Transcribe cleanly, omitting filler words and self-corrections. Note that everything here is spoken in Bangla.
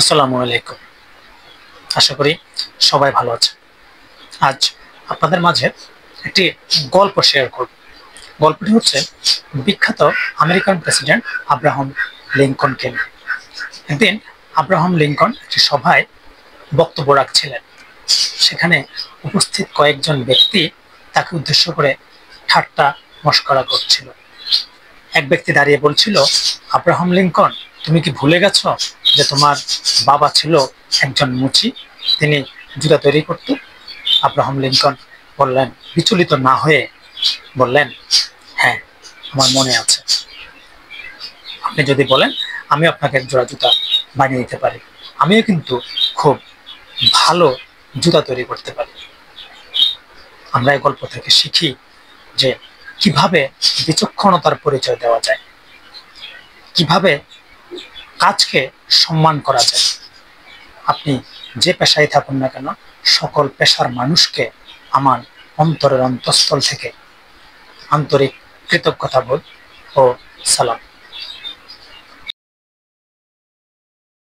আসসালামু আলাইকুম। আশা করি সবাই ভালো আছে। আজ আপনাদের মাঝে একটি গল্প শেয়ার করব। গল্পটি হচ্ছে বিখ্যাত আমেরিকান প্রেসিডেন্ট আব্রাহাম লিঙ্কনকে নিয়ে। একদিন আব্রাহাম লিঙ্কন একটি সভায় বক্তব্য রাখছিলেন। সেখানে উপস্থিত কয়েকজন ব্যক্তি তাকে উদ্দেশ্য করে ঠাট্টা মশকরা করছিল। এক ব্যক্তি দাঁড়িয়ে বলছিল, আব্রাহাম লিঙ্কন, তুমি কি ভুলে গেছো যে তোমার বাবা ছিল একজন মুচি, তিনি জুতা তৈরি করতেন? আব্রাহাম লিঙ্কন বললেন, বিচলিত না হয়ে বললেন, হ্যাঁ, আমার মনে আছে। আপনি যদি বলেন, আমি আপনাকে এক জোড়া জুতা বানিয়ে দিতে পারি। আমিও কিন্তু খুব ভালো জুতা তৈরি করতে পারি। আমরা এই গল্প থেকে শিখি যে কিভাবে বিচক্ষণতার পরিচয় দেওয়া যায়, কিভাবে কাজকে সম্মান করা যায়। আপনি যে পেশায় থাকুন না কেন, সকল পেশার মানুষকে আমার অন্তরের অন্তঃস্থল থেকে আন্তরিক কৃতজ্ঞতাবোধ ও সালাম।